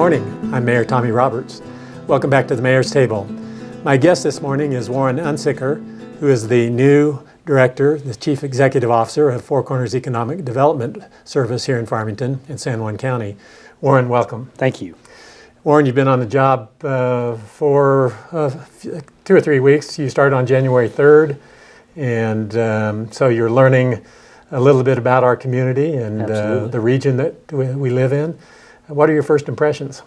morning. I'm Mayor Tommy Roberts. Welcome back to the Mayor's Table. My guest this morning is Warren Unsicker, who is the new Director, the Chief Executive Officer of Four Corners Economic Development Service here in Farmington in San Juan County. Warren, welcome. Thank you. Warren, you've been on the job for 2 or 3 weeks. You started on January 3rd, and so you're learning a little bit about our community and the region that we live in. What are your first impressions?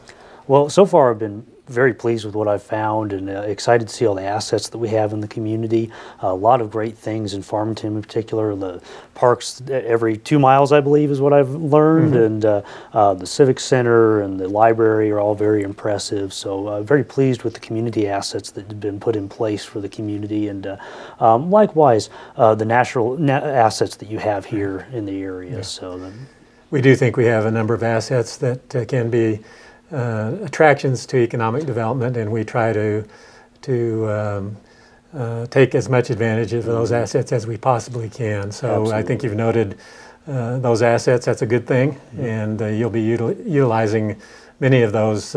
Well, so far I've been very pleased with what I've found and excited to see all the assets that we have in the community. A lot of great things in Farmington in particular. The parks every 2 miles, I believe, is what I've learned, and the Civic Center and the library are all very impressive. So very pleased with the community assets that have been put in place for the community, and likewise the natural assets that you have here in the area. Yeah. So we do think we have a number of assets that can be attractions to economic development, and we try to take as much advantage of those assets as we possibly can. So absolutely. I think you've noted those assets. That's a good thing, and you'll be utilizing many of those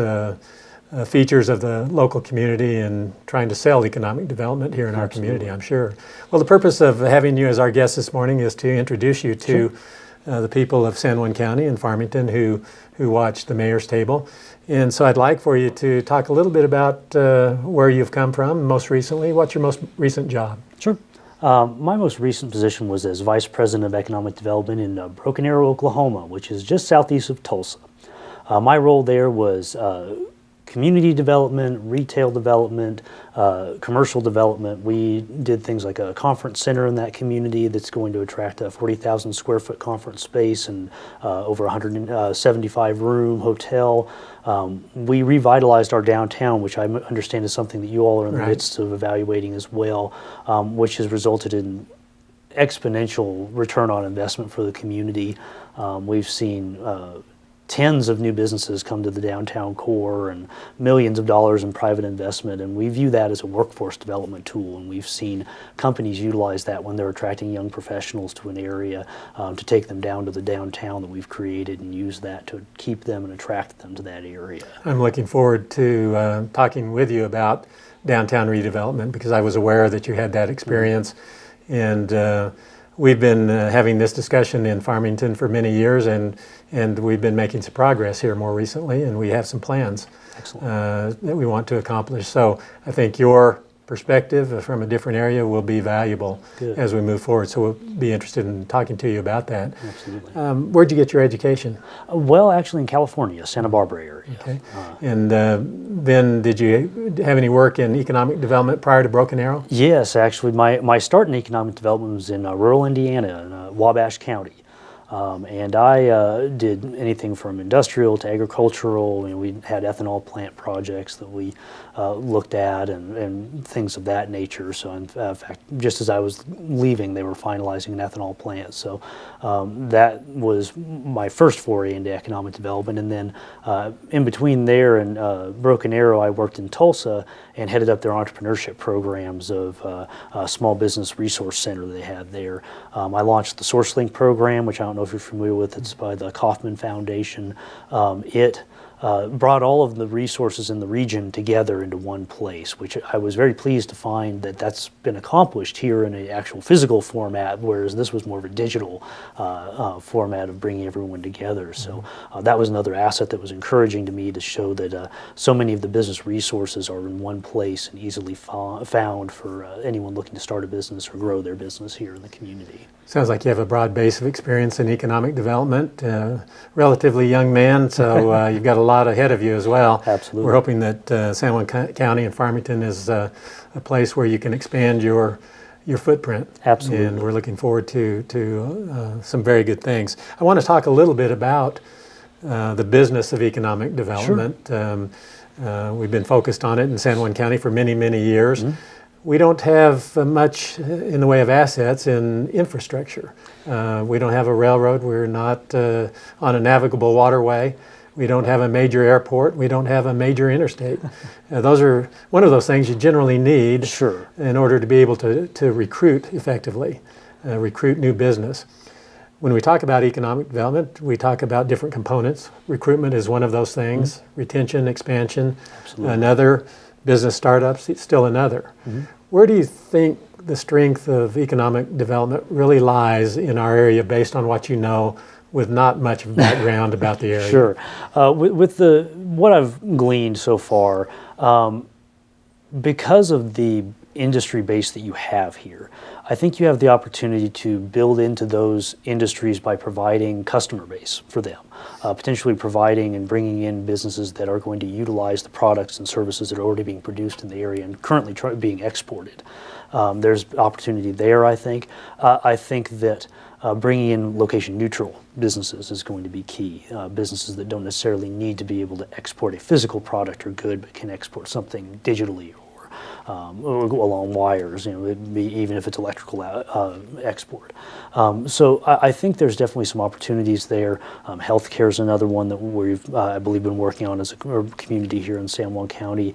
features of the local community and trying to sell economic development here in our community, I'm sure. Well, the purpose of having you as our guest this morning is to introduce you to the people of San Juan County and Farmington who watch the Mayor's Table. And so I'd like for you to talk a little bit about where you've come from most recently. What's your most recent job? Sure. My most recent position was as Vice President of Economic Development in Broken Arrow, Oklahoma, which is just southeast of Tulsa. My role there was community development, retail development, commercial development. We did things like a conference center in that community that's going to attract a 40,000 square foot conference space and over 175 room hotel. We revitalized our downtown, which I understand is something that you all are in the midst of evaluating as well, which has resulted in exponential return on investment for the community. We've seen tens of new businesses come to the downtown core and millions of dollars in private investment, and we view that as a workforce development tool, and we've seen companies utilize that when they're attracting young professionals to an area to take them down to the downtown that we've created and use that to keep them and attract them to that area. I'm looking forward to talking with you about downtown redevelopment because I was aware that you had that experience, and we've been having this discussion in Farmington for many years, and we've been making some progress here more recently, and we have some plans that we want to accomplish. So I think your perspective from a different area will be valuable as we move forward. So we'll be interested in talking to you about that. Absolutely. Where'd you get your education? Well, actually in California, Santa Barbara area. Okay. And then did you have any work in economic development prior to Broken Arrow? Yes, actually my start in economic development was in rural Indiana, in Wabash County. And I did anything from industrial to agricultural. We had ethanol plant projects that we looked at and things of that nature. So in fact, just as I was leaving, they were finalizing an ethanol plant. So that was my first foray into economic development. And then in between there and Broken Arrow, I worked in Tulsa and headed up their entrepreneurship programs of a small business resource center they had there. I launched the SourceLink program, which I don't know if you're familiar with. It's by the Kauffman Foundation. It brought all of the resources in the region together into one place, which I was very pleased to find that that's been accomplished here in an actual physical format, whereas this was more of a digital format of bringing everyone together. So that was another asset that was encouraging to me to show that so many of the business resources are in one place and easily found for anyone looking to start a business or grow their business here in the community. Sounds like you have a broad base of experience in economic development. Relatively young man, so you've got a lot ahead of you as well. Absolutely. We're hoping that San Juan County and Farmington is a place where you can expand your footprint. Absolutely. And we're looking forward to some very good things. I want to talk a little bit about the business of economic development. Sure. We've been focused on it in San Juan County for many, many years. Mm-hmm. We don't have much in the way of assets in infrastructure. We don't have a railroad. We're not on a navigable waterway. We don't have a major airport. We don't have a major interstate. Those are one of those things you generally need in order to be able to recruit effectively, recruit new business. when we talk about economic development, we talk about different components. Recruitment is one of those things. Retention, expansion, another. Business startups, it's still another. Where do you think the strength of economic development really lies in our area based on what you know with not much background about the area? Sure. With what I've gleaned so far, because of the industry base that you have here, I think you have the opportunity to build into those industries by providing customer base for them, potentially providing and bringing in businesses that are going to utilize the products and services that are already being produced in the area and currently being exported. There's opportunity there, I think. I think that bringing in location-neutral businesses is going to be key. Businesses that don't necessarily need to be able to export a physical product or good, but can export something digitally or along wires, it'd be, even if it's electrical export. So I think there's definitely some opportunities there. Healthcare is another one that we've, I believe, been working on as a community here in San Juan County.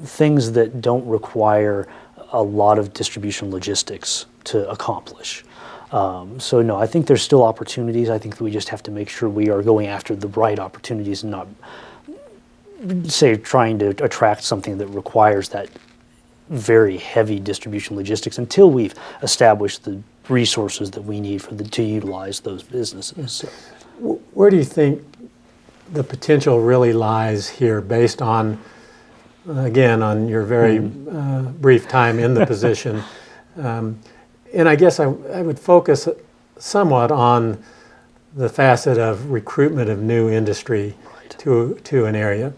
Things that don't require a lot of distribution logistics to accomplish. So no, I think there's still opportunities. I think that we just have to make sure we are going after the right opportunities and not, say, trying to attract something that requires that very heavy distribution logistics until we've established the resources that we need to utilize those businesses. So. Where do you think the potential really lies here based on, again, on your very brief time in the position? And I guess I would focus somewhat on the facet of recruitment of new industry to an area.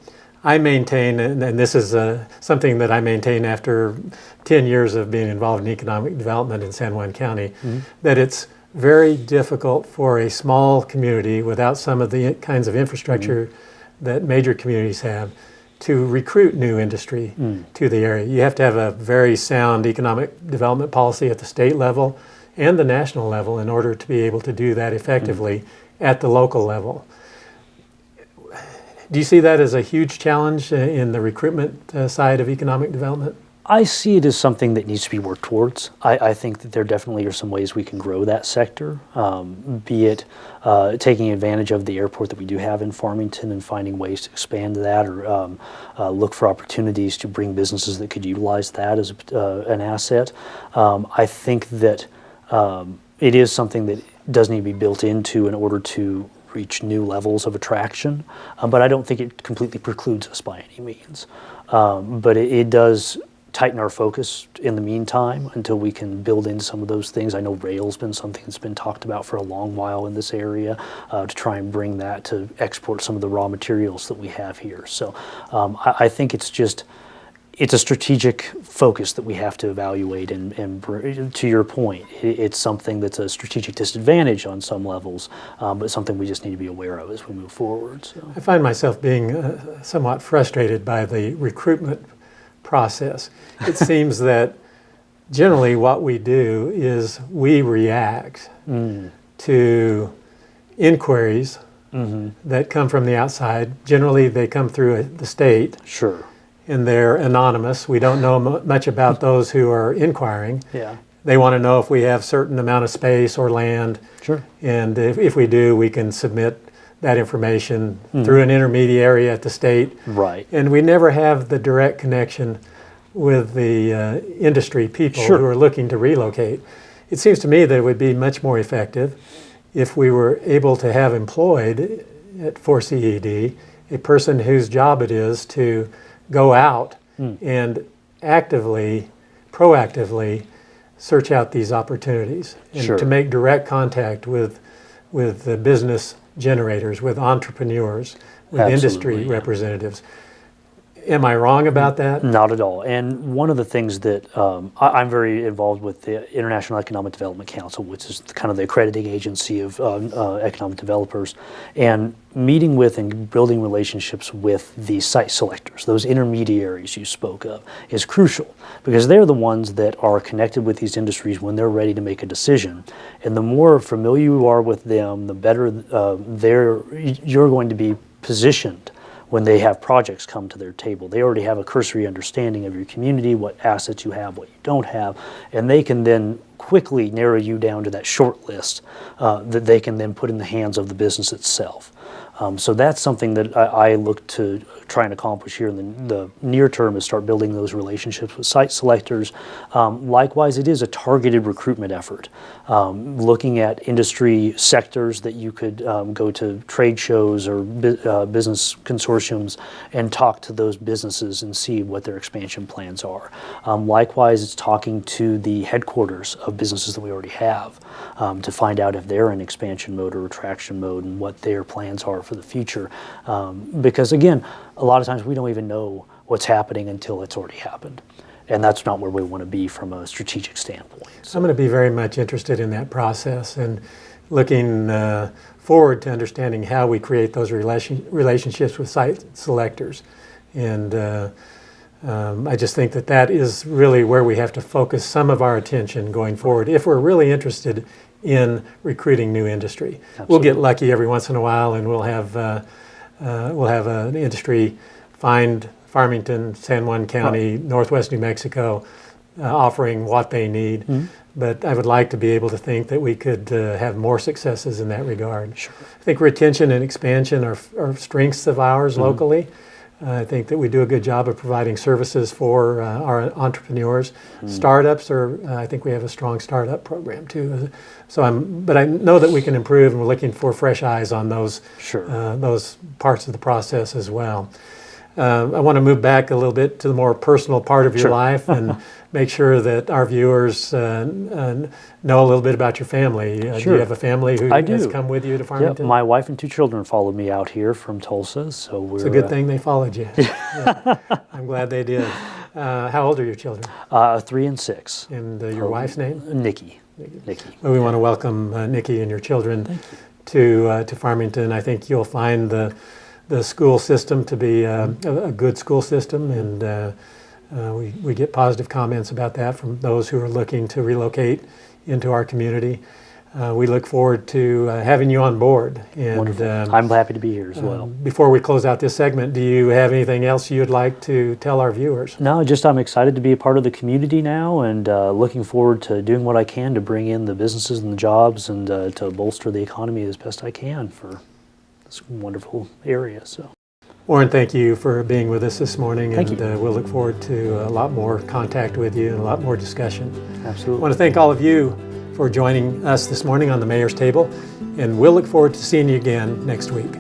I maintain, and this is something that I maintain after 10 years of being involved in economic development in San Juan County, that it's very difficult for a small community without some of the kinds of infrastructure that major communities have to recruit new industry to the area. You have to have a very sound economic development policy at the state level and the national level in order to be able to do that effectively at the local level. Do you see that as a huge challenge in the recruitment side of economic development? I see it as something that needs to be worked towards. I think that there definitely are some ways we can grow that sector, be it taking advantage of the airport that we do have in Farmington and finding ways to expand that, or look for opportunities to bring businesses that could utilize that as an asset. I think that it is something that does need to be built into in order to reach new levels of attraction, but I don't think it completely precludes us by any means. But it does tighten our focus in the meantime until we can build in some of those things. I know rail's been something that's been talked about for a long while in this area, to try and bring that to export some of the raw materials that we have here. So I think it's a strategic focus that we have to evaluate, and to your point, it's something that's a strategic disadvantage on some levels, but something we just need to be aware of as we move forward. So. I find myself being somewhat frustrated by the recruitment process. It seems that generally what we do is we react to inquiries that come from the outside. Generally they come through the state. Sure. And they're anonymous. We don't know much about those who are inquiring. Yeah. They want to know if we have certain amount of space or land. Sure. And if we do, we can submit that information through an intermediary at the state. Right. And we never have the direct connection with the industry people Sure. who are looking to relocate. It seems to me that it would be much more effective if we were able to have employed at 4CED a person whose job it is to go out and proactively search out these opportunities and Sure. to make direct contact with the business generators, with entrepreneurs, with industry Absolutely, yeah. representatives. Am I wrong about that? Not at all. And one of the things that I'm very involved with the International Economic Development Council, which is kind of the accrediting agency of economic developers, and meeting with and building relationships with the site selectors, those intermediaries you spoke of, is crucial because they're the ones that are connected with these industries when they're ready to make a decision. And the more familiar you are with them, the better you're going to be positioned when they have projects come to their table. They already have a cursory understanding of your community, what assets you have, what you don't have, and they can then quickly narrow you down to that short list that they can then put in the hands of the business itself. So that's something that I look to try and accomplish here in the near term, is start building those relationships with site selectors. Likewise, it is a targeted recruitment effort, looking at industry sectors that you could go to trade shows or business consortiums and talk to those businesses and see what their expansion plans are. Likewise, it's talking to the headquarters of businesses that we already have to find out if they're in expansion mode or retraction mode and what their plans are for the future. Because again, a lot of times we don't even know what's happening until it's already happened. And that's not where we want to be from a strategic standpoint. So I'm going to be very much interested in that process and looking forward to understanding how we create those relationships with site selectors. And I just think that that is really where we have to focus some of our attention going forward if we're really interested in recruiting new industry. Absolutely. We'll get lucky every once in a while, and we'll have an industry find Farmington, San Juan County, Northwest New Mexico, offering what they need. Mm-hmm. But I would like to be able to think that we could have more successes in that regard. Sure. I think retention and expansion are strengths of ours locally. I think that we do a good job of providing services for our entrepreneurs. Startups I think we have a strong startup program too. But I know that we can improve, and we're looking for fresh eyes on those parts of the process as well. I want to move back a little bit to the more personal part of your life and make sure that our viewers know a little bit about your family. Do you have a family who has come with you to Farmington? Yep, my wife and 2 children followed me out here from Tulsa. So it's a good thing they followed you. Yeah. I'm glad they did. How old are your children? 3 and 6. And your wife's name? Nikki. Well, we want to welcome Nikki and your children to Farmington. I think you'll find the school system to be a good school system, and we get positive comments about that from those who are looking to relocate into our community. We look forward to having you on board. And wonderful. I'm happy to be here as well. Before we close out this segment, do you have anything else you'd like to tell our viewers? No, just I'm excited to be a part of the community now, and looking forward to doing what I can to bring in the businesses and the jobs and to bolster the economy as best I can for this wonderful area. So, Warren, thank you for being with us this morning. Thank you. We'll look forward to a lot more contact with you and a lot more discussion. Absolutely. I want to thank all of you for joining us this morning on the Mayor's Table, and we'll look forward to seeing you again next week.